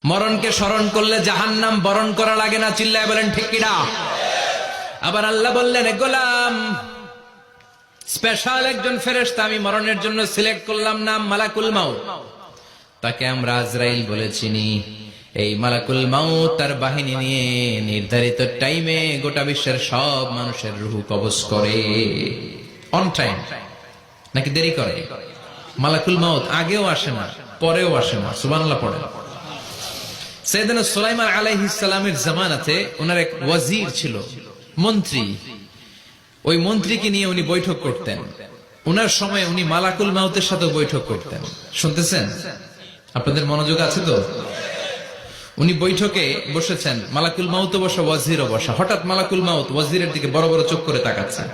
মরণকে স্মরণ করলে জাহান্নাম বরণ করা লাগে না, চিল্লায় বলেন ঠিক কিনা? আবার আল্লাহ বললেন, গোলাম, স্পেশাল একজন ফেরেশতা আমি মরণের জন্য সিলেক্ট করলাম, নাম মালাকুল মাউত। তাকে আমরা আজরাইল বলে চিনি। এই মালাকুল মাউত তার বাহিনী নিয়ে নির্ধারিত টাইমে গোটা বিশ্বের সব মানুষের রূহ কবজ করে। অন টাইম নাকি দেরি করে? মালাকুল মাউত আগেও আসে না, পরেও আসে না। সুবহানাল্লাহ পড়ে। সাইয়েদনা সুলাইমান আলাইহিস সালামের জামানাতে ওনার এক ওয়াজির ছিল, মন্ত্রী। ওই মন্ত্রীকে নিয়ে উনি বৈঠক করতেন। ওনার সময় উনি মালাকুল মাউতের সাথে বৈঠক করতেন। শুনতেছেন? আপনাদের মনোযোগ আছে তো? উনি বৈঠকে বসেছেন, মালাকুল মাউত বসা, ওয়াজিরও বসা। হঠাৎ মালাকুল মাউত ওয়াজিরের দিকে বড় বড় চোখ করে তাকাচ্ছে।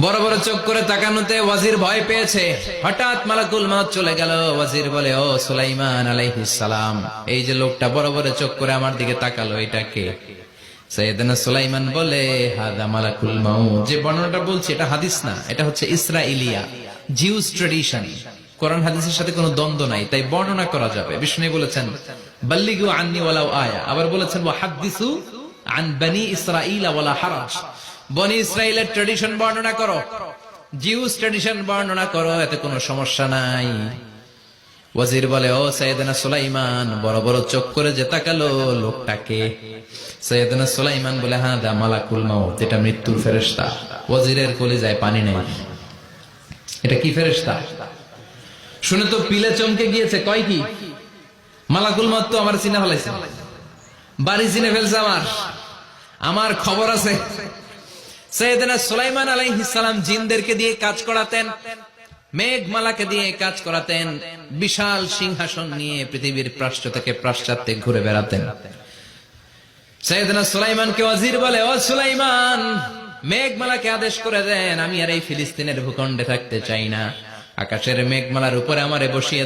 বড় বড় চোখ করে তাকানোতে ওয়াজির ভয় পেয়েছে। হঠাৎ মালাকুল মাউত চলে গেল। ওয়াজির বলে, ও সুলাইমান আলাইহিস সালাম, এই যে লোকটা বড় বড় চোখ করে আমার দিকে তাকালো, এটা কে? সাইয়েদনা সুলাইমান বলে, হাদা মালাকুল মাউত। যে বর্ণনাটা বলছি এটা হাদিস না, এটা হচ্ছে ইসরাইলিয়া, জিউস ট্র্যাডিশন। কোরআন হাদিসের সাথে কোনো দ্বন্দ্ব নাই, তাই বর্ণনা করা যাবে। বিষ্ণু বলেছেন, বাল্লিগু আন্নি ওয়ালাউ আয়া। আবার বলেছেন, ওয়া হাদিসু আন বনি ইসরাঈল ওয়ালা হারাজ। বনি ইসরাইলের ট্র্যাডিশন বর্ণনা করো, জিউস ট্র্যাডিশন বর্ণনা করো, এতে কোনো সমস্যা নাই। ওয়াজির বলে, ও সাইয়েদনা সুলাইমান, বড় বড় চোখ করে যে তাকালো লোকটাকে? সাইয়েদনা সুলাইমান বলে, হাদা মালাকুল মাউত, এটা মৃত্যুর ফেরেশতা। ওয়াজিরের কলিজায় পানি নেই। এটা কি ফেরেশতা? শুনে তো পিলে চমকে গিয়েছে। কয় কি? মালাকুল মাউত তো আমার চিনে ফেলাইছে, বাড়ি চিনে ফেলছে, আমার খবর আছে। সাইয়েদনা সুলাইমান আলাইহিস সালাম জিনদেরকে দিয়ে কাজ করাতেন, মেঘমালাকে দিয়ে কাজ করাতেন, বিশাল সিংহাসন নিয়ে পৃথিবীর প্রাচ্য থেকে পাশ্চাত্যে ঘুরে বেড়াতেন। সাইয়েদনা সুলাইমানকে ওয়াজির বলে, ও সুলাইমান, মেঘমালাকে আদেশ করে দেন, আমি আর এই ফিলিস্তিনের ভূখণ্ডে থাকতে চাই না। আকাশের মেঘমালার উপরে আমারে বসিয়ে